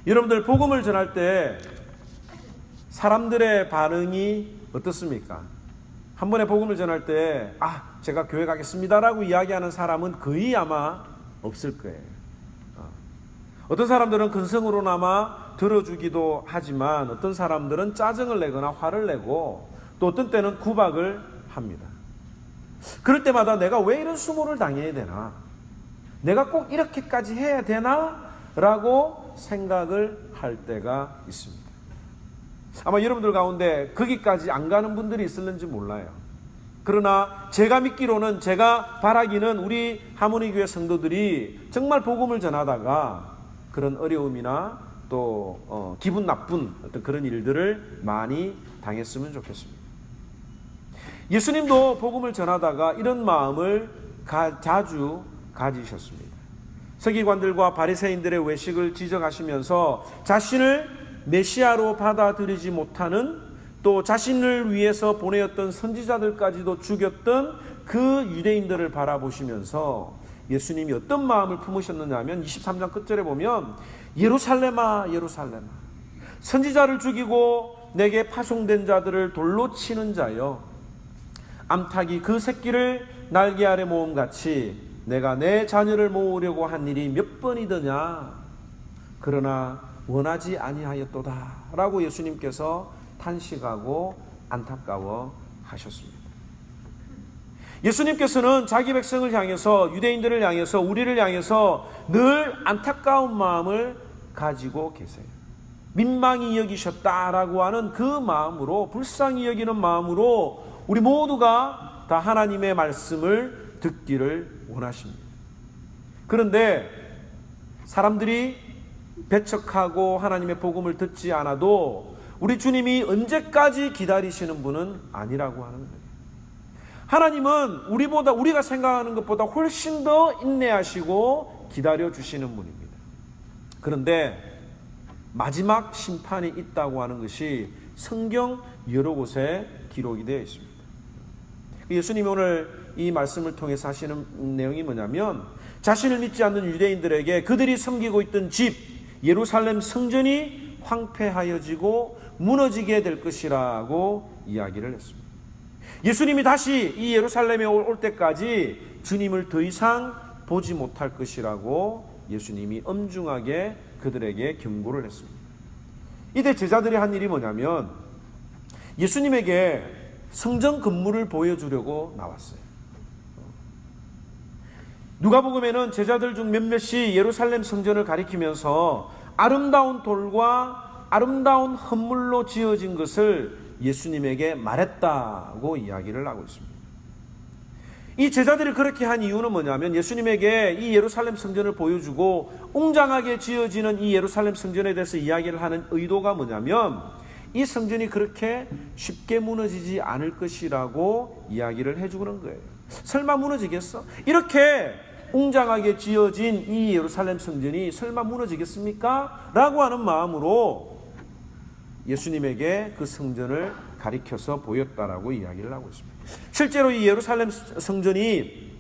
여러분들 복음을 전할 때 사람들의 반응이 어떻습니까? 한 번에 복음을 전할 때 제가 교회 가겠습니다라고 이야기하는 사람은 거의 아마 없을 거예요. 어떤 사람들은 근성으로나마 들어주기도 하지만 어떤 사람들은 짜증을 내거나 화를 내고 또 어떤 때는 구박을 합니다. 그럴 때마다 내가 왜 이런 수모를 당해야 되나? 내가 꼭 이렇게까지 해야 되나? 라고 생각을 할 때가 있습니다. 아마 여러분들 가운데 거기까지 안 가는 분들이 있을는지 몰라요. 그러나 제가 믿기로는, 제가 바라기는 우리 하모니교회 성도들이 정말 복음을 전하다가 그런 어려움이나 또 기분 나쁜 어떤 그런 일들을 많이 당했으면 좋겠습니다. 예수님도 복음을 전하다가 이런 마음을 자주 가지셨습니다. 서기관들과 바리새인들의 외식을 지적하시면서 자신을 메시아로 받아들이지 못하는, 또 자신을 위해서 보내었던 선지자들까지도 죽였던 그 유대인들을 바라보시면서 예수님이 어떤 마음을 품으셨느냐 하면 23장 끝절에 보면 예루살렘아 예루살렘아 선지자를 죽이고 내게 파송된 자들을 돌로 치는 자여, 암탉이 그 새끼를 날개 아래 모음같이 내가 내 자녀를 모으려고 한 일이 몇 번이더냐, 그러나 원하지 아니하였도다 라고 예수님께서 탄식하고 안타까워 하셨습니다. 예수님께서는 자기 백성을 향해서, 유대인들을 향해서, 우리를 향해서 늘 안타까운 마음을 가지고 계세요. 민망히 여기셨다라고 하는 그 마음으로, 불쌍히 여기는 마음으로 우리 모두가 다 하나님의 말씀을 듣기를 원하십니다. 그런데 사람들이 배척하고 하나님의 복음을 듣지 않아도 우리 주님이 언제까지 기다리시는 분은 아니라고 하는 거예요. 하나님은 우리가 생각하는 것보다 훨씬 더 인내하시고 기다려주시는 분입니다. 그런데 마지막 심판이 있다고 하는 것이 성경 여러 곳에 기록이 되어 있습니다. 예수님이 오늘 이 말씀을 통해서 하시는 내용이 뭐냐면, 자신을 믿지 않는 유대인들에게 그들이 섬기고 있던 집 예루살렘 성전이 황폐하여지고 무너지게 될 것이라고 이야기를 했습니다. 예수님이 다시 이 예루살렘에 올 때까지 주님을 더 이상 보지 못할 것이라고 예수님이 엄중하게 그들에게 경고를 했습니다. 이때 제자들이 한 일이 뭐냐면 예수님에게 성전 건물을 보여주려고 나왔어요. 누가복음에는 제자들 중 몇몇이 예루살렘 성전을 가리키면서 아름다운 돌과 아름다운 헌물로 지어진 것을 예수님에게 말했다고 이야기를 하고 있습니다. 이 제자들이 그렇게 한 이유는 뭐냐면, 예수님에게 이 예루살렘 성전을 보여주고 웅장하게 지어지는 이 예루살렘 성전에 대해서 이야기를 하는 의도가 뭐냐면, 이 성전이 그렇게 쉽게 무너지지 않을 것이라고 이야기를 해주는 거예요. 설마 무너지겠어? 이렇게 웅장하게 지어진 이 예루살렘 성전이 설마 무너지겠습니까? 라고 하는 마음으로 예수님에게 그 성전을 가리켜서 보였다라고 이야기를 하고 있습니다. 실제로 이 예루살렘 성전이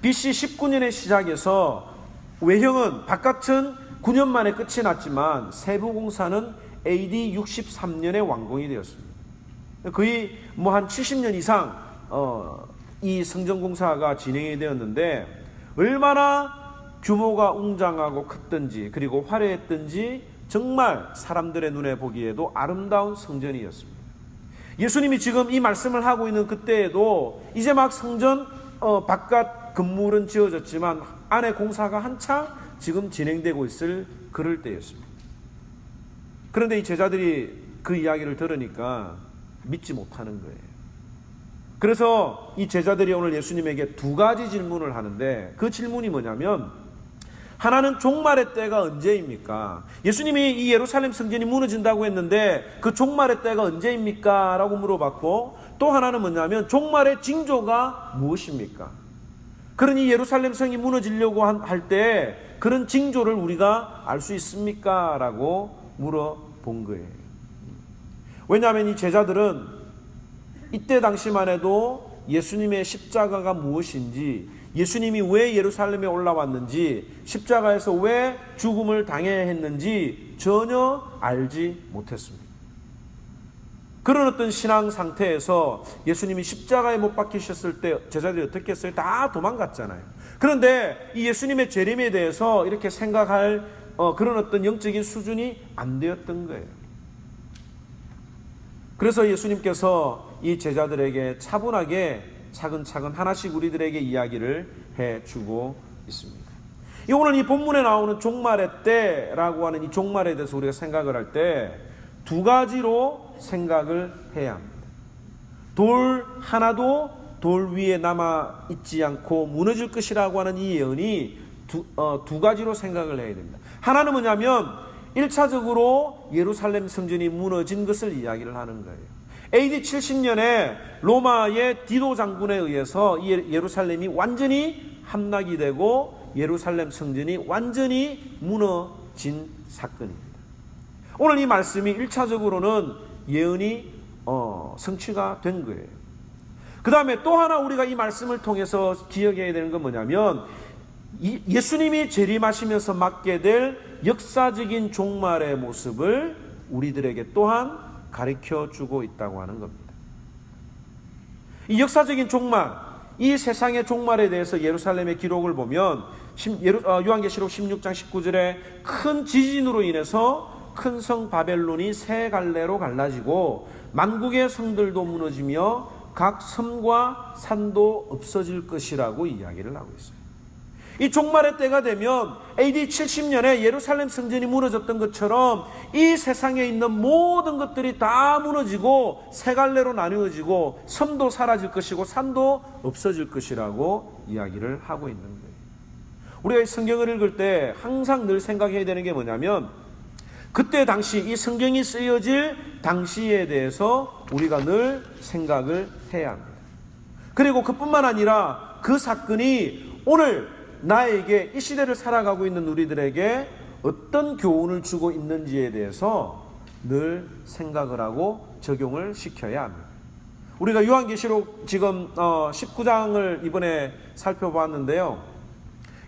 BC 19년에 시작해서 외형은 바깥은 9년 만에 끝이 났지만 세부 공사는 AD 63년에 완공이 되었습니다. 거의 한 70년 이상 이 성전 공사가 진행이 되었는데, 얼마나 규모가 웅장하고 컸던지 그리고 화려했던지 정말 사람들의 눈에 보기에도 아름다운 성전이었습니다. 예수님이 지금 이 말씀을 하고 있는 그때에도 이제 막 성전 바깥 건물은 지어졌지만 안에 공사가 한창 지금 진행되고 있을 그럴 때였습니다. 그런데 이 제자들이 그 이야기를 들으니까 믿지 못하는 거예요. 그래서 이 제자들이 오늘 예수님에게 두 가지 질문을 하는데, 그 질문이 뭐냐면, 하나는 종말의 때가 언제입니까? 예수님이 이 예루살렘 성전이 무너진다고 했는데 그 종말의 때가 언제입니까? 라고 물어봤고, 또 하나는 뭐냐면 종말의 징조가 무엇입니까? 그러니 예루살렘 성이 무너지려고 할 때 그런 징조를 우리가 알 수 있습니까? 라고 물어본 거예요. 왜냐하면 이 제자들은 이때 당시만 해도 예수님의 십자가가 무엇인지, 예수님이 왜 예루살렘에 올라왔는지, 십자가에서 왜 죽음을 당해야 했는지 전혀 알지 못했습니다. 그런 어떤 신앙 상태에서 예수님이 십자가에 못 박히셨을 때 제자들이 어떻게 했어요? 다 도망갔잖아요. 그런데 이 예수님의 재림에 대해서 이렇게 생각할 그런 어떤 영적인 수준이 안 되었던 거예요. 그래서 예수님께서 이 제자들에게 차분하게 차근차근 하나씩 우리들에게 이야기를 해주고 있습니다. 오늘 이 본문에 나오는 종말의 때라고 하는 이 종말에 대해서 우리가 생각을 할 때 두 가지로 생각을 해야 합니다. 돌 하나도 돌 위에 남아 있지 않고 무너질 것이라고 하는 이 예언이 두 가지로 생각을 해야 됩니다. 하나는 뭐냐면 1차적으로 예루살렘 성전이 무너진 것을 이야기를 하는 거예요. AD 70년에 로마의 디도 장군에 의해서 예루살렘이 완전히 함락이 되고 예루살렘 성전이 완전히 무너진 사건입니다. 오늘 이 말씀이 1차적으로는 예언이 성취가 된 거예요. 그 다음에 또 하나 우리가 이 말씀을 통해서 기억해야 되는 건 뭐냐면 예수님이 재림하시면서 맞게 될 역사적인 종말의 모습을 우리들에게 또한 가르쳐주고 있다고 하는 겁니다. 이 역사적인 종말, 이 세상의 종말에 대해서 예루살렘의 기록을 보면 요한계시록 16장 19절에 큰 지진으로 인해서 큰 성 바벨론이 세 갈래로 갈라지고 만국의 성들도 무너지며 각 섬과 산도 없어질 것이라고 이야기를 하고 있어요. 이 종말의 때가 되면 AD 70년에 예루살렘 성전이 무너졌던 것처럼 이 세상에 있는 모든 것들이 다 무너지고 세 갈래로 나누어지고 섬도 사라질 것이고 산도 없어질 것이라고 이야기를 하고 있는 거예요. 우리가 이 성경을 읽을 때 항상 늘 생각해야 되는 게 뭐냐면 그때 당시 이 성경이 쓰여질 당시에 대해서 우리가 늘 생각을 해야 합니다. 그리고 그뿐만 아니라 그 사건이 오늘 나에게 이 시대를 살아가고 있는 우리들에게 어떤 교훈을 주고 있는지에 대해서 늘 생각을 하고 적용을 시켜야 합니다. 우리가 요한계시록 지금 19장을 이번에 살펴봤는데요.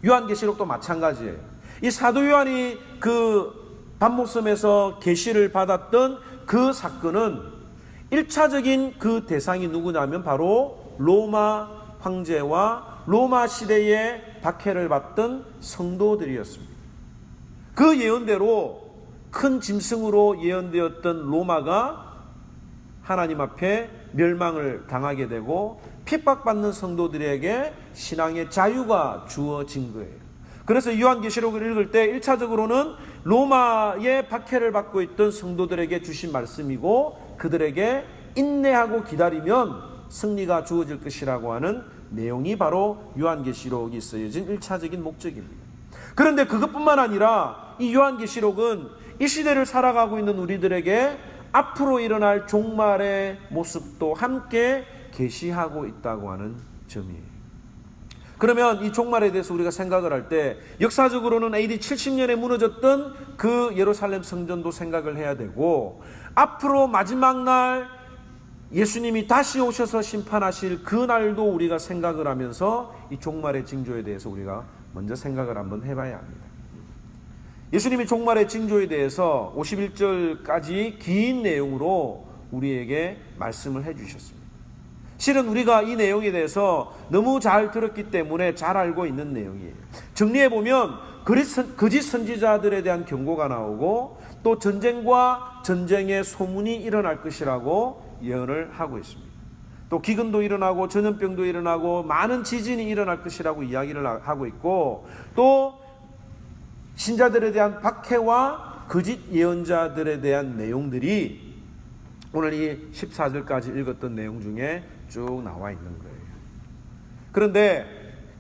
요한계시록도 마찬가지예요. 이 사도 요한이 그 밤모섬에서 계시를 받았던 그 사건은 1차적인 그 대상이 누구냐면 바로 로마 황제와 로마 시대에 박해를 받던 성도들이었습니다. 그 예언대로 큰 짐승으로 예언되었던 로마가 하나님 앞에 멸망을 당하게 되고 핍박받는 성도들에게 신앙의 자유가 주어진 거예요. 그래서 요한계시록을 읽을 때 1차적으로는 로마의 박해를 받고 있던 성도들에게 주신 말씀이고 그들에게 인내하고 기다리면 승리가 주어질 것이라고 하는 내용이 바로 요한계시록이 쓰여진 1차적인 목적입니다. 그런데 그것뿐만 아니라 이 요한계시록은 이 시대를 살아가고 있는 우리들에게 앞으로 일어날 종말의 모습도 함께 계시하고 있다고 하는 점이에요. 그러면 이 종말에 대해서 우리가 생각을 할 때 역사적으로는 AD 70년에 무너졌던 그 예루살렘 성전도 생각을 해야 되고 앞으로 마지막 날 예수님이 다시 오셔서 심판하실 그 날도 우리가 생각을 하면서 이 종말의 징조에 대해서 우리가 먼저 생각을 한번 해봐야 합니다. 예수님이 종말의 징조에 대해서 51절까지 긴 내용으로 우리에게 말씀을 해주셨습니다. 실은 우리가 이 내용에 대해서 너무 잘 들었기 때문에 잘 알고 있는 내용이에요. 정리해보면 거짓 선지자들에 대한 경고가 나오고 또 전쟁과 전쟁의 소문이 일어날 것이라고 예언을 하고 있습니다. 또 기근도 일어나고 전염병도 일어나고 많은 지진이 일어날 것이라고 이야기를 하고 있고 또 신자들에 대한 박해와 거짓 예언자들에 대한 내용들이 오늘 이 14절까지 읽었던 내용 중에 쭉 나와 있는 거예요. 그런데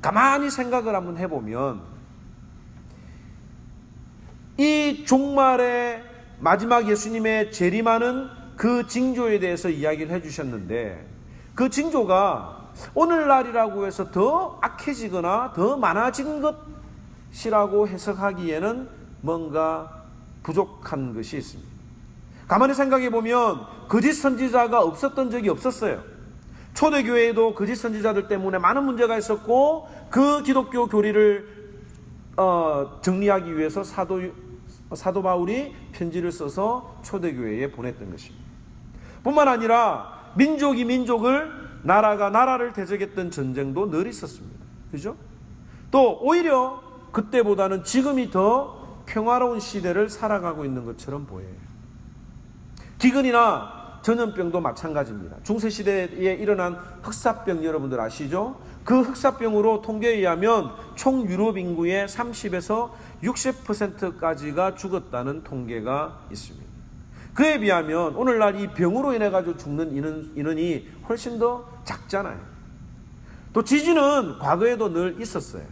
가만히 생각을 한번 해보면 이 종말의 마지막 예수님의 재림하는 그 징조에 대해서 이야기를 해주셨는데 그 징조가 오늘날이라고 해서 더 악해지거나 더 많아진 것이라고 해석하기에는 뭔가 부족한 것이 있습니다. 가만히 생각해 보면 거짓 선지자가 없었던 적이 없었어요. 초대교회에도 거짓 선지자들 때문에 많은 문제가 있었고, 그 기독교 교리를 정리하기 위해서 사도 바울이 편지를 써서 초대교회에 보냈던 것입니다. 뿐만 아니라 민족이 민족을, 나라가 나라를 대적했던 전쟁도 늘 있었습니다. 그죠? 또 오히려 그때보다는 지금이 더 평화로운 시대를 살아가고 있는 것처럼 보여요. 기근이나 전염병도 마찬가지입니다. 중세시대에 일어난 흑사병 여러분들 아시죠? 그 흑사병으로 통계에 의하면 총 유럽 인구의 30에서 60%까지가 죽었다는 통계가 있습니다. 그에 비하면 오늘날 이 병으로 인해 가지고 죽는 인원이 훨씬 더 작잖아요. 또 지진은 과거에도 늘 있었어요.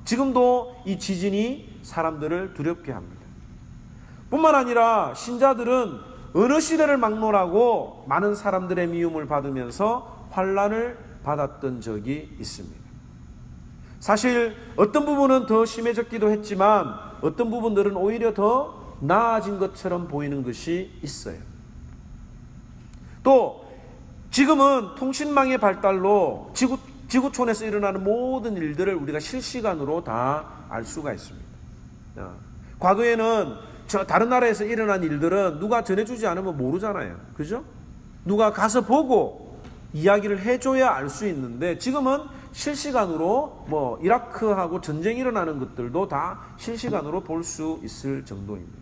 지금도 이 지진이 사람들을 두렵게 합니다. 뿐만 아니라 신자들은 어느 시대를 막론하고 많은 사람들의 미움을 받으면서 환난을 받았던 적이 있습니다. 사실 어떤 부분은 더 심해졌기도 했지만 어떤 부분들은 오히려 더 나아진 것처럼 보이는 것이 있어요. 또 지금은 통신망의 발달로 지구촌에서 일어나는 모든 일들을 우리가 실시간으로 다 알 수가 있습니다. 과거에는 다른 나라에서 일어난 일들은 누가 전해주지 않으면 모르잖아요. 그죠? 누가 가서 보고 이야기를 해줘야 알 수 있는데, 지금은 실시간으로 이라크하고 전쟁이 일어나는 것들도 다 실시간으로 볼 수 있을 정도입니다.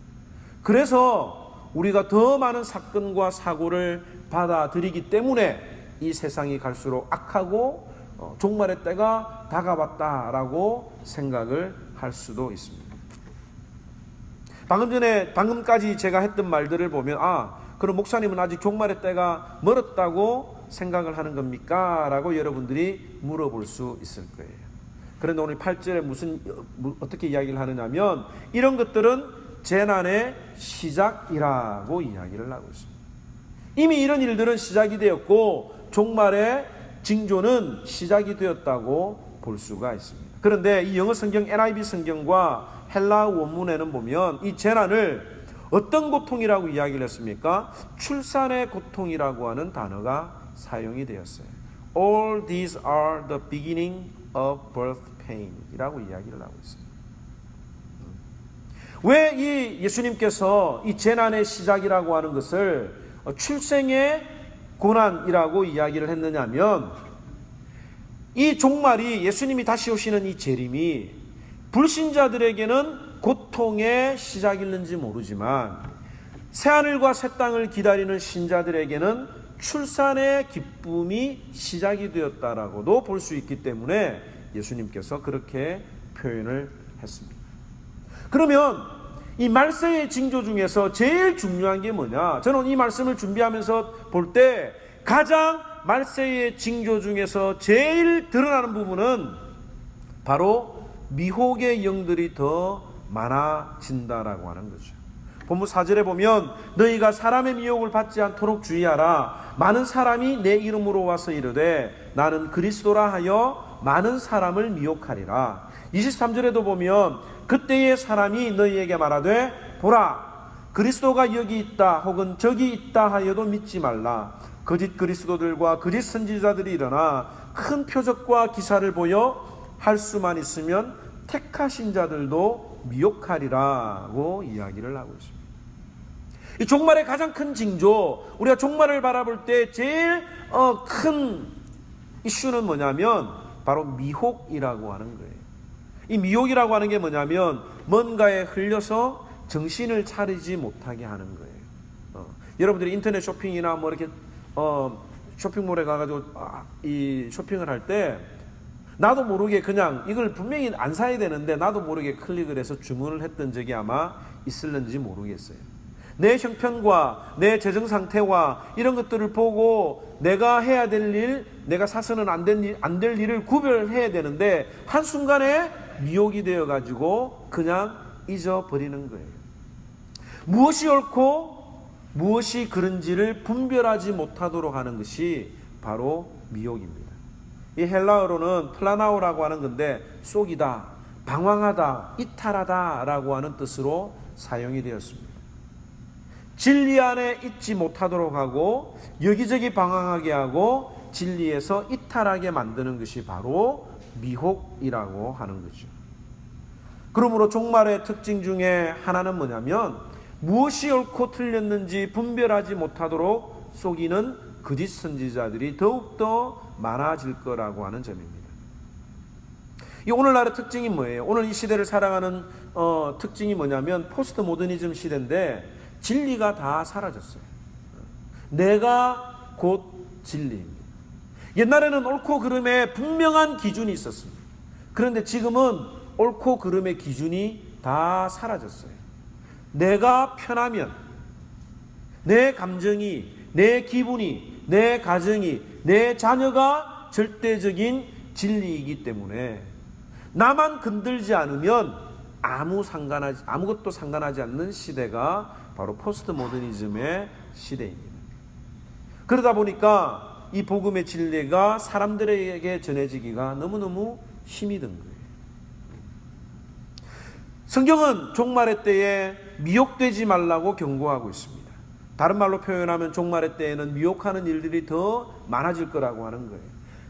그래서 우리가 더 많은 사건과 사고를 받아들이기 때문에 이 세상이 갈수록 악하고 종말의 때가 다가왔다라고 생각을 할 수도 있습니다. 방금까지 제가 했던 말들을 보면, 그럼 목사님은 아직 종말의 때가 멀었다고 생각을 하는 겁니까? 라고 여러분들이 물어볼 수 있을 거예요. 그런데 오늘 8절에 어떻게 이야기를 하느냐면, 이런 것들은 재난의 시작이라고 이야기를 하고 있습니다. 이미 이런 일들은 시작이 되었고 종말의 징조는 시작이 되었다고 볼 수가 있습니다. 그런데 이 영어 성경 NIV 성경과 헬라 원문에는 보면 이 재난을 어떤 고통이라고 이야기를 했습니까? 출산의 고통이라고 하는 단어가 사용이 되었어요. All these are the beginning of birth pain 이라고 이야기를 하고 있어요. 왜 이 예수님께서 이 재난의 시작이라고 하는 것을 출생의 고난이라고 이야기를 했느냐면, 이 종말이, 예수님이 다시 오시는 이 재림이 불신자들에게는 고통의 시작일는지 모르지만 새하늘과 새 땅을 기다리는 신자들에게는 출산의 기쁨이 시작이 되었다라고도 볼 수 있기 때문에 예수님께서 그렇게 표현을 했습니다. 그러면 이 말세의 징조 중에서 제일 중요한 게 뭐냐? 저는 이 말씀을 준비하면서 볼 때 가장 말세의 징조 중에서 제일 드러나는 부분은 바로 미혹의 영들이 더 많아진다라고 하는 거죠. 본문 4절에 보면 너희가 사람의 미혹을 받지 않도록 주의하라. 많은 사람이 내 이름으로 와서 이르되 나는 그리스도라 하여 많은 사람을 미혹하리라. 23절에도 보면 그때의 사람이 너희에게 말하되 보라 그리스도가 여기 있다 혹은 저기 있다 하여도 믿지 말라. 거짓 그리스도들과 거짓 선지자들이 일어나 큰 표적과 기사를 보여 할 수만 있으면 택하신 자들도 미혹하리라고 이야기를 하고 있습니다. 이 종말의 가장 큰 징조, 우리가 종말을 바라볼 때 제일 큰 이슈는 뭐냐면 바로 미혹이라고 하는 거예요. 이 미혹이라고 하는 게 뭐냐면 뭔가에 흘려서 정신을 차리지 못하게 하는 거예요. 여러분들이 인터넷 쇼핑이나 이렇게 쇼핑몰에 가가지고 이 쇼핑을 할 때 나도 모르게 그냥 이걸 분명히 안 사야 되는데 나도 모르게 클릭을 해서 주문을 했던 적이 아마 있을는지 모르겠어요. 내 형편과 내 재정 상태와 이런 것들을 보고 내가 해야 될 일, 내가 사서는 안 될 일을 구별해야 되는데 한순간에 미혹이 되어가지고 그냥 잊어버리는 거예요. 무엇이 옳고 무엇이 그른지를 분별하지 못하도록 하는 것이 바로 미혹입니다. 이 헬라어로는 플라나오라고 하는 건데 쏘기다, 방황하다, 이탈하다 라고 하는 뜻으로 사용이 되었습니다. 진리 안에 있지 못하도록 하고 여기저기 방황하게 하고 진리에서 이탈하게 만드는 것이 바로 미혹이라고 하는 거죠. 그러므로 종말의 특징 중에 하나는 뭐냐면 무엇이 옳고 틀렸는지 분별하지 못하도록 속이는 거짓 선지자들이 더욱더 많아질 거라고 하는 점입니다. 이 오늘날의 특징이 뭐예요? 오늘 이 시대를 살아가는 특징이 뭐냐면 포스트 모더니즘 시대인데 진리가 다 사라졌어요. 내가 곧 진리입니다. 옛날에는 옳고 그름에 분명한 기준이 있었습니다. 그런데 지금은 옳고 그름의 기준이 다 사라졌어요. 내가 편하면, 내 감정이, 내 기분이, 내 가정이, 내 자녀가 절대적인 진리이기 때문에 나만 건들지 않으면 아무것도 상관하지 않는 시대가 바로 포스트 모더니즘의 시대입니다. 그러다 보니까 이 복음의 진리가 사람들에게 전해지기가 너무너무 힘이 든 거예요. 성경은 종말의 때에 미혹되지 말라고 경고하고 있습니다. 다른 말로 표현하면 종말의 때에는 미혹하는 일들이 더 많아질 거라고 하는 거예요.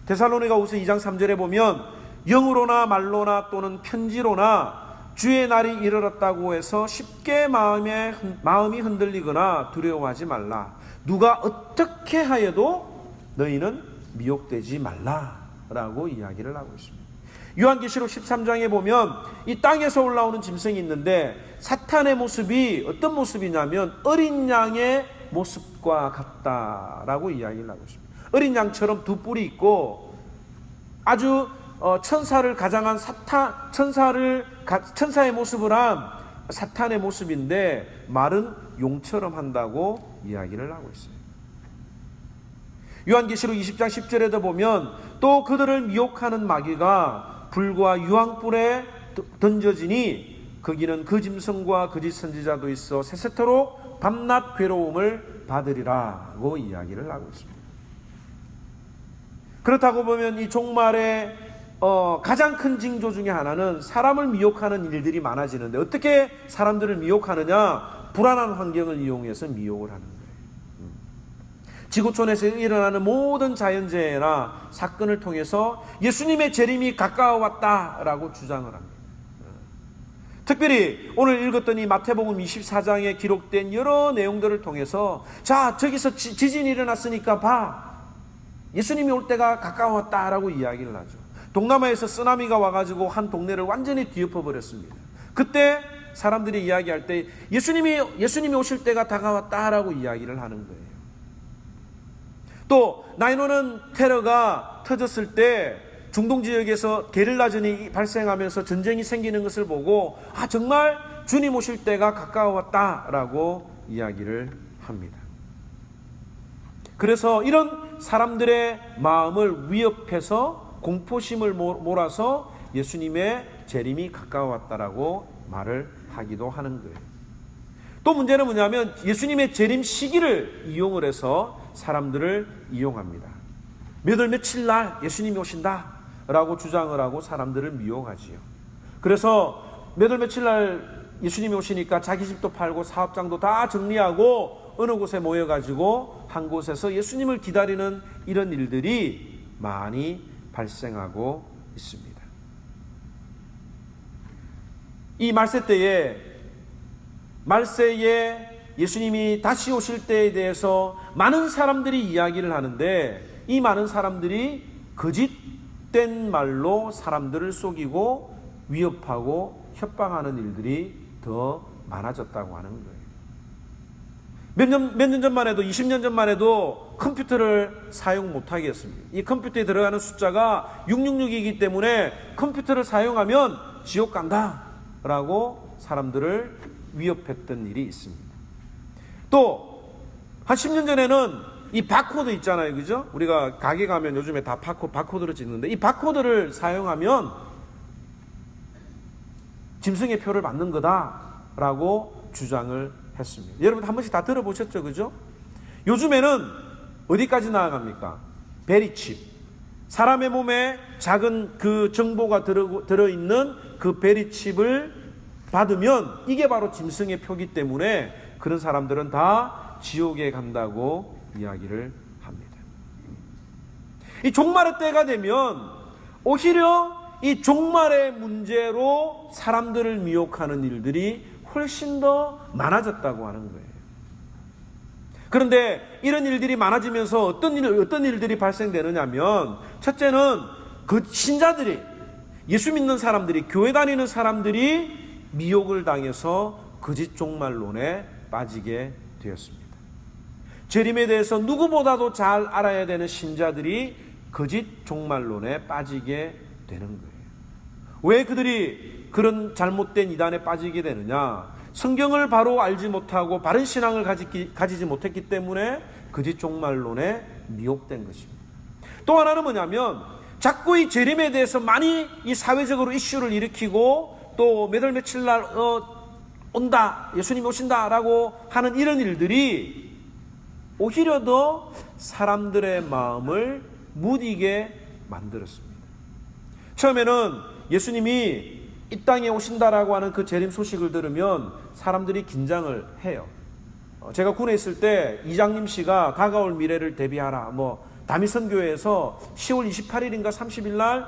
데살로니가후서 2장 3절에 보면 영으로나 말로나 또는 편지로나 주의 날이 이르렀다고 해서 쉽게 마음이 흔들리거나 두려워하지 말라. 누가 어떻게 하여도 너희는 미혹되지 말라라고 이야기를 하고 있습니다. 요한계시록 13장에 보면 이 땅에서 올라오는 짐승이 있는데 사탄의 모습이 어떤 모습이냐면 어린 양의 모습과 같다라고 이야기를 하고 있습니다. 어린 양처럼 두 뿔이 있고 아주 천사를 가장한 천사의 모습을 한 사탄의 모습인데 말은 용처럼 한다고 이야기를 하고 있어요. 요한계시록 20장 10절에도 보면 또 그들을 미혹하는 마귀가 불과 유황불에 던져지니 거기는 그 짐승과 거짓 선지자도 있어 세세토록 밤낮 괴로움을 받으리라고 이야기를 하고 있습니다. 그렇다고 보면 이 종말의 가장 큰 징조 중에 하나는 사람을 미혹하는 일들이 많아지는데 어떻게 사람들을 미혹하느냐? 불안한 환경을 이용해서 미혹을 하는 거예요. 지구촌에서 일어나는 모든 자연재해나 사건을 통해서 예수님의 재림이 가까워왔다라고 주장을 합니다. 특별히 오늘 읽었던 이 마태복음 24장에 기록된 여러 내용들을 통해서 자, 저기서 지진이 일어났으니까 봐. 예수님이 올 때가 가까웠다라고 이야기를 하죠. 동남아에서 쓰나미가 와가지고 한 동네를 완전히 뒤엎어버렸습니다. 그때 사람들이 이야기할 때 예수님이 오실 때가 다가왔다라고 이야기를 하는 거예요. 또 9/11 테러가 터졌을 때 중동 지역에서 게릴라전이 발생하면서 전쟁이 생기는 것을 보고 정말 주님 오실 때가 가까웠다라고 이야기를 합니다. 그래서 이런 사람들의 마음을 위협해서 공포심을 몰아서 예수님의 재림이 가까웠다라고 말을 하기도 하는 거예요. 또 문제는 뭐냐면 예수님의 재림 시기를 이용을 해서 사람들을 이용합니다. 몇 월 며칠 날 예수님이 오신다 라고 주장을 하고 사람들을 미혹하지요. 그래서 몇 월 며칠 날 예수님이 오시니까 자기 집도 팔고 사업장도 다 정리하고 어느 곳에 모여가지고 한 곳에서 예수님을 기다리는 이런 일들이 많이 발생하고 있습니다. 이 말세에 예수님이 다시 오실 때에 대해서 많은 사람들이 이야기를 하는데 이 많은 사람들이 거짓된 말로 사람들을 속이고 위협하고 협박하는 일들이 더 많아졌다고 하는 거예요. 몇 년 전만 해도 20년 전만 해도 컴퓨터를 사용 못하게 했습니다. 이 컴퓨터에 들어가는 숫자가 666이기 때문에 컴퓨터를 사용하면 지옥 간다 라고 사람들을 위협했던 일이 있습니다. 또 한 10년 전에는 이 바코드 있잖아요, 그죠? 우리가 가게 가면 요즘에 다 바코드를 찍는데 이 바코드를 사용하면 짐승의 표를 받는 거다라고 주장을 했습니다. 여러분 한 번씩 다 들어보셨죠, 그죠? 요즘에는 어디까지 나아갑니까? 베리칩. 사람의 몸에 작은 그 정보가 들어있는 그 베리칩을 받으면 이게 바로 짐승의 표기 때문에 그런 사람들은 다 지옥에 간다고 이야기를 합니다. 이 종말의 때가 되면 오히려 이 종말의 문제로 사람들을 미혹하는 일들이 훨씬 더 많아졌다고 하는 거예요. 그런데 이런 일들이 많아지면서 어떤 일들이 발생되느냐면, 첫째는 그 신자들이, 예수 믿는 사람들이, 교회 다니는 사람들이 미혹을 당해서 거짓 종말론에 빠지게 되었습니다. 재림에 대해서 누구보다도 잘 알아야 되는 신자들이 거짓 종말론에 빠지게 되는 거예요. 왜 그들이 그런 잘못된 이단에 빠지게 되느냐? 성경을 바로 알지 못하고 바른 신앙을 가지지 못했기 때문에 거짓 종말론에 미혹된 것입니다. 또 하나는 뭐냐면, 자꾸 이 재림에 대해서 많이 이 사회적으로 이슈를 일으키고 또 몇 월 며칠 날 온다, 예수님이 오신다라고 하는 이런 일들이 오히려 더 사람들의 마음을 무디게 만들었습니다. 처음에는 예수님이 이 땅에 오신다라고 하는 그 재림 소식을 들으면 사람들이 긴장을 해요. 제가 군에 있을 때 이장님 씨가 다가올 미래를 대비하라, 다미선교회에서 10월 28일인가 30일 날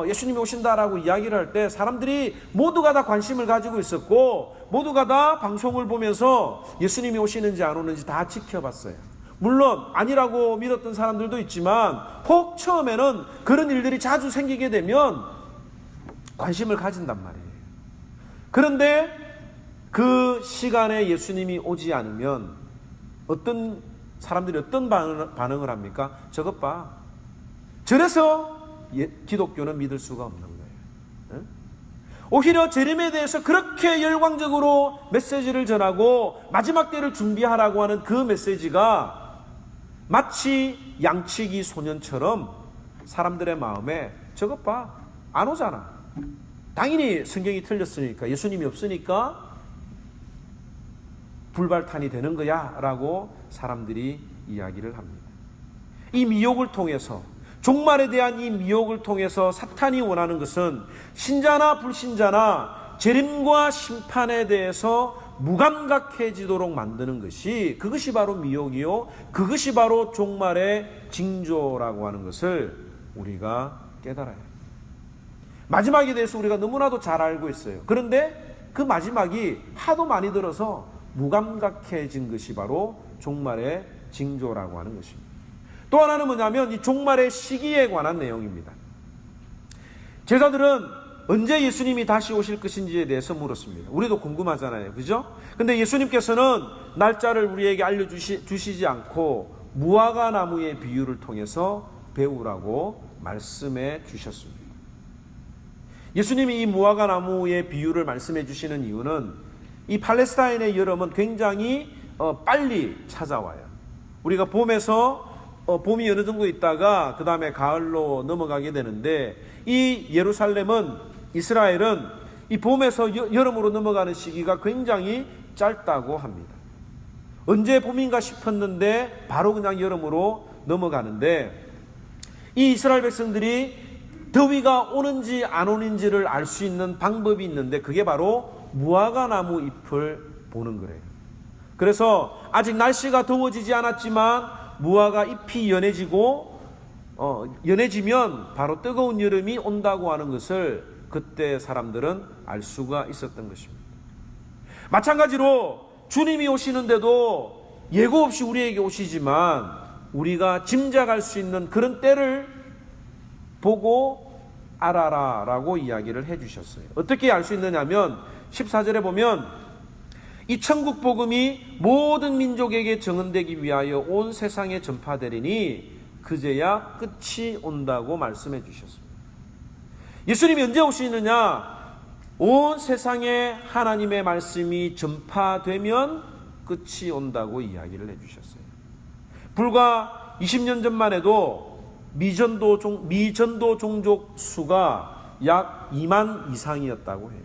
예수님이 오신다라고 이야기를 할 때 사람들이 모두가 다 관심을 가지고 있었고, 모두가 다 방송을 보면서 예수님이 오시는지 안 오는지 다 지켜봤어요. 물론 아니라고 믿었던 사람들도 있지만, 혹 처음에는 그런 일들이 자주 생기게 되면 관심을 가진단 말이에요. 그런데 그 시간에 예수님이 오지 않으면 어떤 사람들이 어떤 반응을 합니까? 저것 봐. 저래서 기독교는 믿을 수가 없는 거예요. 오히려 재림에 대해서 그렇게 열광적으로 메시지를 전하고 마지막 때를 준비하라고 하는 그 메시지가 마치 양치기 소년처럼 사람들의 마음에 저것 봐, 안 오잖아. 당연히 성경이 틀렸으니까, 예수님이 없으니까 불발탄이 되는 거야 라고 사람들이 이야기를 합니다. 이 미혹을 통해서, 종말에 대한 이 미혹을 통해서 사탄이 원하는 것은 신자나 불신자나 재림과 심판에 대해서 무감각해지도록 만드는 것이, 그것이 바로 미혹이요, 그것이 바로 종말의 징조라고 하는 것을 우리가 깨달아야 합니다. 마지막에 대해서 우리가 너무나도 잘 알고 있어요. 그런데 그 마지막이 하도 많이 들어서 무감각해진 것이 바로 종말의 징조라고 하는 것입니다. 또 하나는 뭐냐면 이 종말의 시기에 관한 내용입니다. 제자들은 언제 예수님이 다시 오실 것인지에 대해서 물었습니다. 우리도 궁금하잖아요, 그죠? 근데 예수님께서는 날짜를 우리에게 알려주시지 않고 무화과 나무의 비유를 통해서 배우라고 말씀해 주셨습니다. 예수님이 이 무화과 나무의 비유를 말씀해 주시는 이유는 이 팔레스타인의 여름은 굉장히 빨리 찾아와요. 우리가 봄이 어느 정도 있다가 그 다음에 가을로 넘어가게 되는데, 이 예루살렘은, 이스라엘은 이 봄에서 여름으로 넘어가는 시기가 굉장히 짧다고 합니다. 언제 봄인가 싶었는데 바로 그냥 여름으로 넘어가는데, 이 이스라엘 백성들이 더위가 오는지 안 오는지를 알 수 있는 방법이 있는데, 그게 바로 무화과 나무 잎을 보는 거래요. 그래서 아직 날씨가 더워지지 않았지만 무화과 잎이 연해지면 바로 뜨거운 여름이 온다고 하는 것을 그때 사람들은 알 수가 있었던 것입니다. 마찬가지로 주님이 오시는데도 예고 없이 우리에게 오시지만 우리가 짐작할 수 있는 그런 때를 보고 알아라 라고 이야기를 해주셨어요. 어떻게 알 수 있느냐면 14절에 보면 이 천국 복음이 모든 민족에게 증언되기 위하여 온 세상에 전파되리니 그제야 끝이 온다고 말씀해 주셨습니다. 예수님이 언제 오시느냐? 온 세상에 하나님의 말씀이 전파되면 끝이 온다고 이야기를 해주셨어요. 불과 20년 전만 해도 미전도 종족 수가 약 2만 이상이었다고 해요.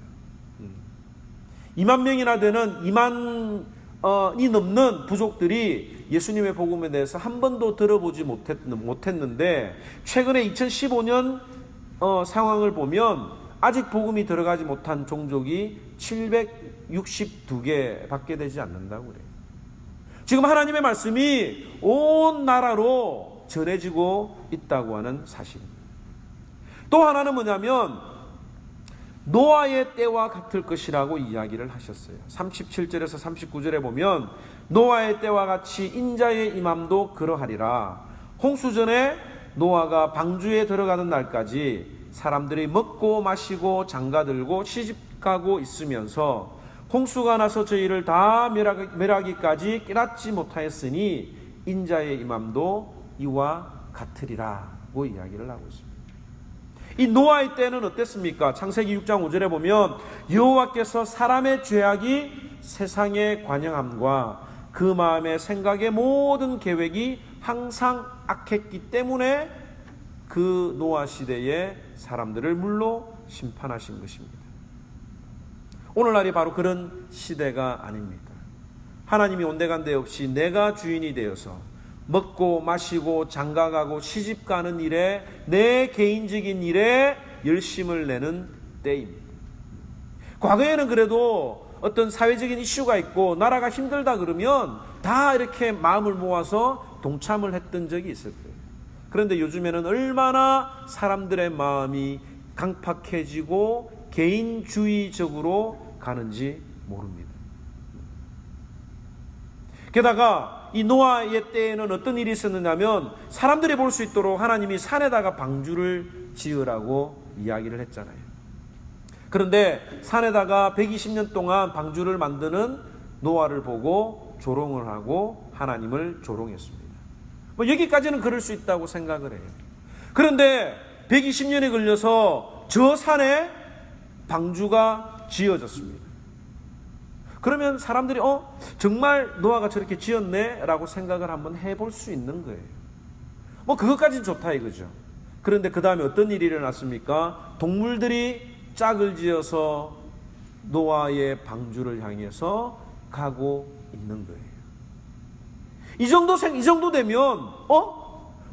2만 명이나 되는 2만이 넘는 부족들이 예수님의 복음에 대해서 한 번도 들어보지 못했는데, 최근에 2015년 상황을 보면 아직 복음이 들어가지 못한 종족이 762개 밖에 되지 않는다고 그래요. 지금 하나님의 말씀이 온 나라로 전해지고 있다고 하는 사실입니다. 또 하나는 뭐냐면 노아의 때와 같을 것이라고 이야기를 하셨어요. 37절에서 39절에 보면 노아의 때와 같이 인자의 임함도 그러하리라. 홍수전에 노아가 방주에 들어가는 날까지 사람들이 먹고 마시고 장가들고 시집가고 있으면서 홍수가 나서 저희를 다 멸하기까지 깨닫지 못하였으니 인자의 임함도 이와 같으리라고 이야기를 하고 있습니다. 이 노아의 때는 어땠습니까? 창세기 6장 5절에 보면 여호와께서 사람의 죄악이 세상에 관영함과 그 마음의 생각의 모든 계획이 항상 악했기 때문에 그 노아 시대에 사람들을 물로 심판하신 것입니다. 오늘날이 바로 그런 시대가 아닙니까? 하나님이 온데간데 없이 내가 주인이 되어서 먹고 마시고 장가가고 시집가는 일에, 내 개인적인 일에 열심을 내는 때입니다. 과거에는 그래도 어떤 사회적인 이슈가 있고 나라가 힘들다 그러면 다 이렇게 마음을 모아서 동참을 했던 적이 있을 거예요. 그런데 요즘에는 얼마나 사람들의 마음이 강팍해지고 개인주의적으로 가는지 모릅니다. 게다가 이 노아의 때에는 어떤 일이 있었느냐면 사람들이 볼 수 있도록 하나님이 산에다가 방주를 지으라고 이야기를 했잖아요. 그런데 산에다가 120년 동안 방주를 만드는 노아를 보고 조롱을 하고 하나님을 조롱했습니다. 여기까지는 그럴 수 있다고 생각을 해요. 그런데 120년이 걸려서 저 산에 방주가 지어졌습니다. 그러면 사람들이 정말 노아가 저렇게 지었네 라고 생각을 한번 해볼 수 있는 거예요. 그것까지는 좋다 이거죠. 그런데 그 다음에 어떤 일이 일어났습니까? 동물들이 짝을 지어서 노아의 방주를 향해서 가고 있는 거예요. 이 정도 되면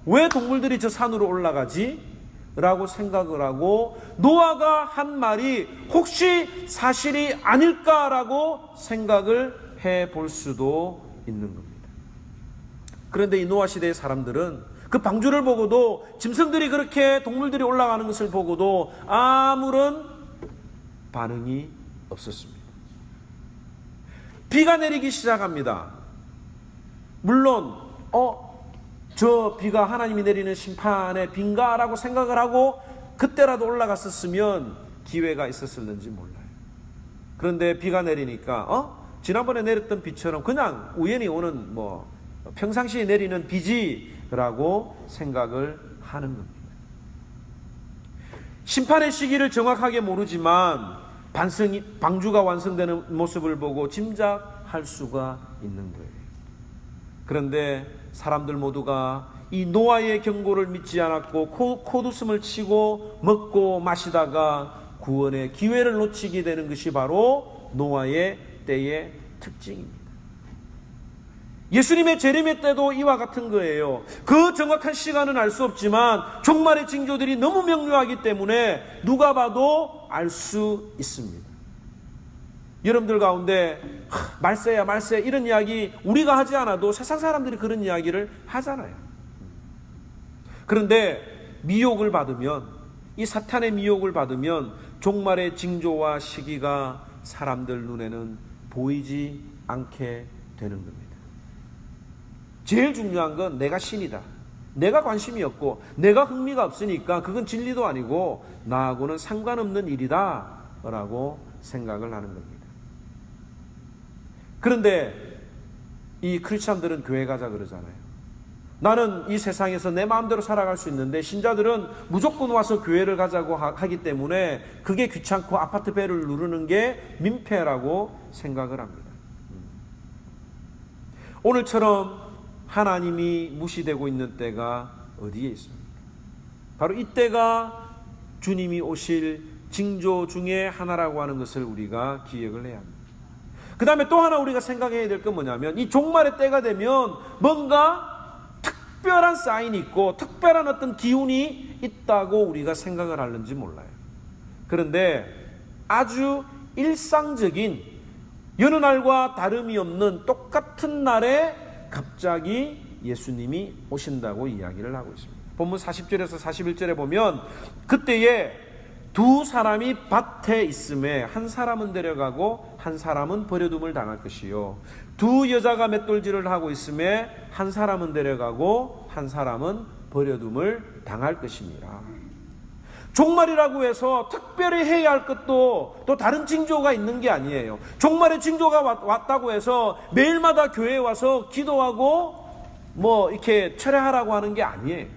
왜 동물들이 저 산으로 올라가지? 라고 생각을 하고 노아가 한 말이 혹시 사실이 아닐까라고 생각을 해볼 수도 있는 겁니다. 그런데 이 노아 시대의 사람들은 그 방주를 보고도 짐승들이 그렇게 동물들이 올라가는 것을 보고도 아무런 반응이 없었습니다. 비가 내리기 시작합니다. 물론 저 비가 하나님이 내리는 심판의 비인가라고 생각을 하고 그때라도 올라갔었으면 기회가 있었을는지 몰라요. 그런데 비가 내리니까 지난번에 내렸던 비처럼 그냥 우연히 오는 평상시에 내리는 비지라고 생각을 하는 겁니다. 심판의 시기를 정확하게 모르지만 방주가 완성되는 모습을 보고 짐작할 수가 있는 거예요. 그런데 사람들 모두가 이 노아의 경고를 믿지 않았고 코웃음을 치고 먹고 마시다가 구원의 기회를 놓치게 되는 것이 바로 노아의 때의 특징입니다. 예수님의 재림의 때도 이와 같은 거예요. 그 정확한 시간은 알 수 없지만 종말의 징조들이 너무 명료하기 때문에 누가 봐도 알 수 있습니다. 여러분들 가운데 말세야 이런 이야기 우리가 하지 않아도 세상 사람들이 그런 이야기를 하잖아요. 그런데 미혹을 받으면, 이 사탄의 미혹을 받으면 종말의 징조와 시기가 사람들 눈에는 보이지 않게 되는 겁니다. 제일 중요한 건 내가 신이다, 내가 관심이 없고 내가 흥미가 없으니까 그건 진리도 아니고 나하고는 상관없는 일이다 라고 생각을 하는 겁니다. 그런데 이 크리스찬들은 교회 가자 그러잖아요. 나는 이 세상에서 내 마음대로 살아갈 수 있는데 신자들은 무조건 와서 교회를 가자고 하기 때문에 그게 귀찮고 아파트 벨을 누르는 게 민폐라고 생각을 합니다. 오늘처럼 하나님이 무시되고 있는 때가 어디에 있습니까? 바로 이때가 주님이 오실 징조 중에 하나라고 하는 것을 우리가 기억을 해야 합니다. 그 다음에 또 하나 우리가 생각해야 될 건 뭐냐면 이 종말의 때가 되면 뭔가 특별한 사인이 있고 특별한 어떤 기운이 있다고 우리가 생각을 하는지 몰라요. 그런데 아주 일상적인 여느 날과 다름이 없는 똑같은 날에 갑자기 예수님이 오신다고 이야기를 하고 있습니다. 본문 40절에서 41절에 보면 그때에 두 사람이 밭에 있음에 한 사람은 데려가고 한 사람은 버려둠을 당할 것이요, 두 여자가 맷돌질을 하고 있음에 한 사람은 데려가고 한 사람은 버려둠을 당할 것이니라. 종말이라고 해서 특별히 해야 할 것도 또 다른 징조가 있는 게 아니에요. 종말의 징조가 왔다고 해서 매일마다 교회에 와서 기도하고 뭐 이렇게 철회하라고 하는 게 아니에요.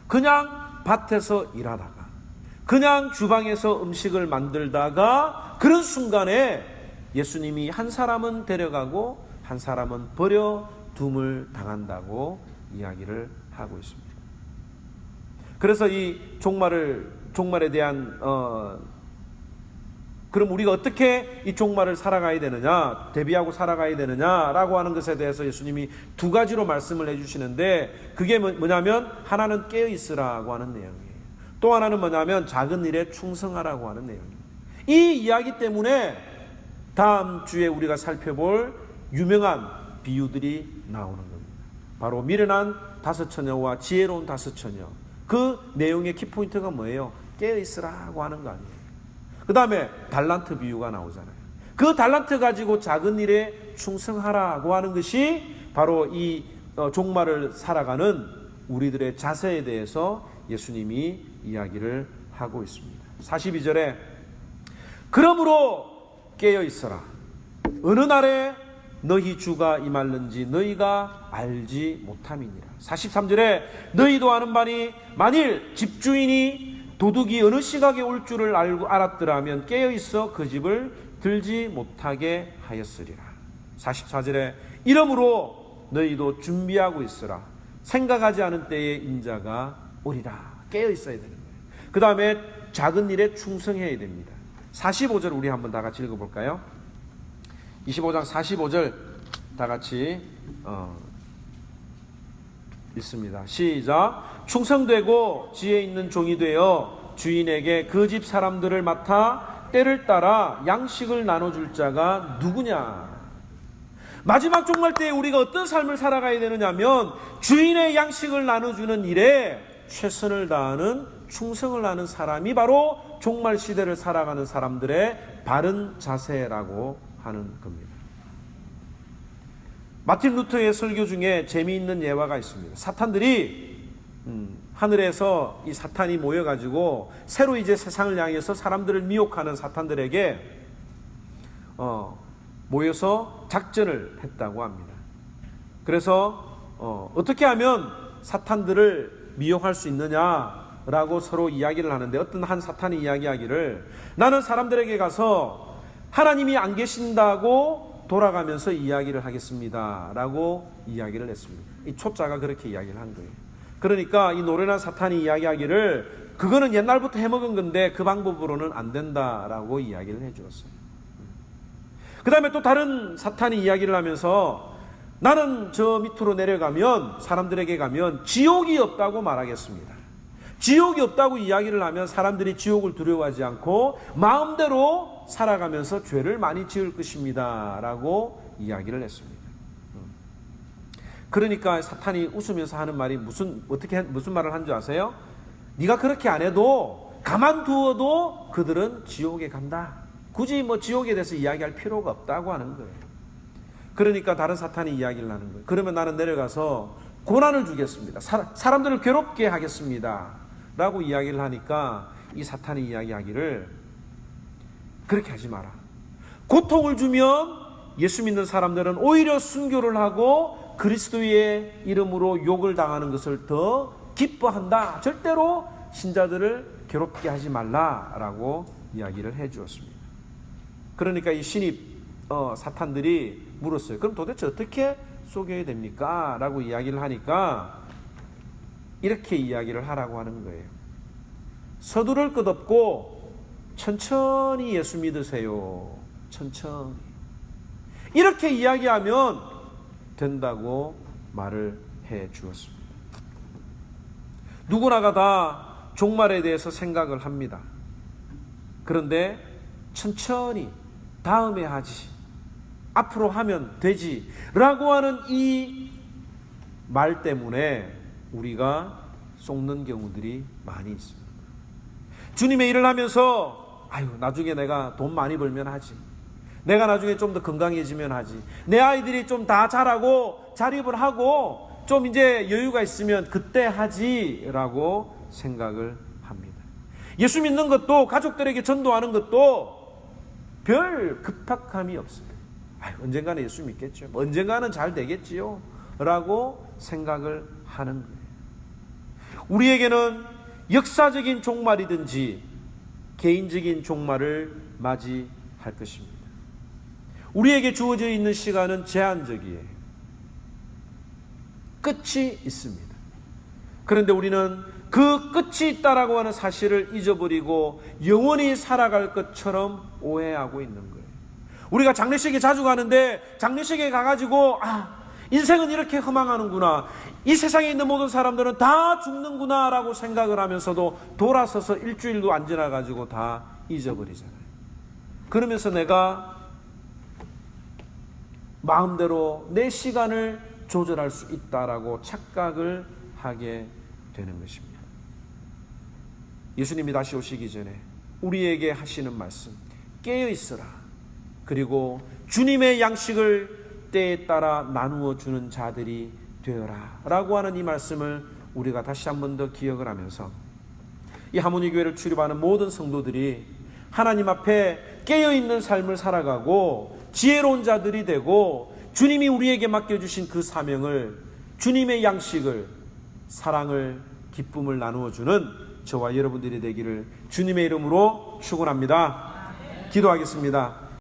그냥 밭에서 일하다가, 그냥 주방에서 음식을 만들다가 그런 순간에 예수님이 한 사람은 데려가고 한 사람은 버려둠을 당한다고 이야기를 하고 있습니다. 그래서 이 종말에 대한 그럼 우리가 어떻게 이 종말을 살아가야 되느냐, 대비하고 살아가야 되느냐라고 하는 것에 대해서 예수님이 두 가지로 말씀을 해주시는데, 그게 뭐냐면 하나는 깨어 있으라고 하는 내용이에요. 또 하나는 뭐냐면 작은 일에 충성하라고 하는 내용이에요. 이 이야기 때문에 다음 주에 우리가 살펴볼 유명한 비유들이 나오는 겁니다. 바로 미련한 다섯 처녀와 지혜로운 다섯 처녀. 그 내용의 키포인트가 뭐예요? 깨어있으라고 하는 거 아니에요. 그 다음에 달란트 비유가 나오잖아요. 그 달란트 가지고 작은 일에 충성하라고 하는 것이 바로 이 종말을 살아가는 우리들의 자세에 대해서 예수님이 이야기를 하고 있습니다. 42절에 그러므로 깨어있어라. 어느 날에 너희 주가 임할는지 너희가 알지 못함이니라. 43절에 너희도 아는 바니 만일 집주인이 도둑이 어느 시각에 올 줄을 알았더라면 깨어있어 그 집을 들지 못하게 하였으리라. 44절에 이러므로 너희도 준비하고 있으라. 생각하지 않은 때에 인자가 오리라. 깨어있어야 되는 거예요. 그 다음에 작은 일에 충성해야 됩니다. 45절 우리 한번 다 같이 읽어볼까요? 25장 45절 다 같이 읽습니다. 시작. 충성되고 지혜 있는 종이 되어 주인에게 그 집 사람들을 맡아 때를 따라 양식을 나눠줄 자가 누구냐. 마지막 종말 때에 우리가 어떤 삶을 살아가야 되느냐면 주인의 양식을 나눠주는 일에 최선을 다하는, 충성을 하는 사람이 바로 종말 시대를 살아가는 사람들의 바른 자세라고 하는 겁니다. 마틴 루터의 설교 중에 재미있는 예화가 있습니다. 사탄들이 하늘에서 이 사탄이 모여가지고 새로 이제 세상을 향해서 사람들을 미혹하는 사탄들에게 모여서 작전을 했다고 합니다. 그래서 어떻게 하면 사탄들을 미혹할 수 있느냐라고 서로 이야기를 하는데, 어떤 한 사탄이 이야기하기를 나는 사람들에게 가서 하나님이 안 계신다고 돌아가면서 이야기를 하겠습니다 라고 이야기를 했습니다. 이 초짜가 그렇게 이야기를 한 거예요. 그러니까 이 노련한 사탄이 이야기하기를 그거는 옛날부터 해먹은 건데 그 방법으로는 안 된다라고 이야기를 해주었어요. 그 다음에 또 다른 사탄이 이야기를 하면서 나는 저 밑으로 내려가면, 사람들에게 가면 지옥이 없다고 말하겠습니다. 지옥이 없다고 이야기를 하면 사람들이 지옥을 두려워하지 않고 마음대로 살아가면서 죄를 많이 지을 것입니다 라고 이야기를 했습니다. 그러니까 사탄이 웃으면서 하는 말이 무슨 말을 한 줄 아세요? 네가 그렇게 안 해도, 가만두어도 그들은 지옥에 간다. 굳이 뭐 지옥에 대해서 이야기할 필요가 없다고 하는 거예요. 그러니까 다른 사탄이 이야기를 하는 거예요. 그러면 나는 내려가서 고난을 주겠습니다. 사람들을 괴롭게 하겠습니다 라고 이야기를 하니까 이 사탄이 이야기하기를 그렇게 하지 마라. 고통을 주면 예수 믿는 사람들은 오히려 순교를 하고 그리스도의 이름으로 욕을 당하는 것을 더 기뻐한다. 절대로 신자들을 괴롭게 하지 말라라고 이야기를 해 주었습니다. 그러니까 이 신입 사탄들이 물었어요. 그럼 도대체 어떻게 속여야 됩니까? 라고 이야기를 하니까 이렇게 이야기를 하라고 하는 거예요. 서두를 것 없고 천천히 예수 믿으세요. 천천히. 이렇게 이야기하면 된다고 말을 해 주었습니다. 누구나가 다 종말에 대해서 생각을 합니다. 그런데 천천히, 다음에 하지, 앞으로 하면 되지 라고 하는 이 말 때문에 우리가 속는 경우들이 많이 있습니다. 주님의 일을 하면서 나중에 내가 돈 많이 벌면 하지, 내가 나중에 좀 더 건강해지면 하지, 내 아이들이 좀 다 자라고 자립을 하고 좀 이제 여유가 있으면 그때 하지라고 생각을 합니다. 예수 믿는 것도, 가족들에게 전도하는 것도 별 급박함이 없어요. 언젠가는 예수 믿겠죠, 언젠가는 잘 되겠지요 라고 생각을 하는 거예요. 우리에게는 역사적인 종말이든지 개인적인 종말을 맞이할 것입니다. 우리에게 주어져 있는 시간은 제한적이에요. 끝이 있습니다. 그런데 우리는 그 끝이 있다라고 하는 사실을 잊어버리고 영원히 살아갈 것처럼 오해하고 있는 거예요. 우리가 장례식에 자주 가는데, 장례식에 가가지고 인생은 이렇게 허망하는구나, 이 세상에 있는 모든 사람들은 다 죽는구나 라고 생각을 하면서도 돌아서서 일주일도 안 지나가지고 다 잊어버리잖아요. 그러면서 내가 마음대로 내 시간을 조절할 수 있다라고 착각을 하게 되는 것입니다. 예수님이 다시 오시기 전에 우리에게 하시는 말씀, 깨어 있으라, 그리고 주님의 양식을 때에 따라 나누어 주는 자들이 되어라 라고 하는 이 말씀을 우리가 다시 한 번 더 기억을 하면서, 이 하모니 교회를 출입하는 모든 성도들이 하나님 앞에 깨어있는 삶을 살아가고 지혜로운 자들이 되고, 주님이 우리에게 맡겨주신 그 사명을, 주님의 양식을, 사랑을, 기쁨을 나누어주는 저와 여러분들이 되기를 주님의 이름으로 축원합니다. 기도하겠습니다.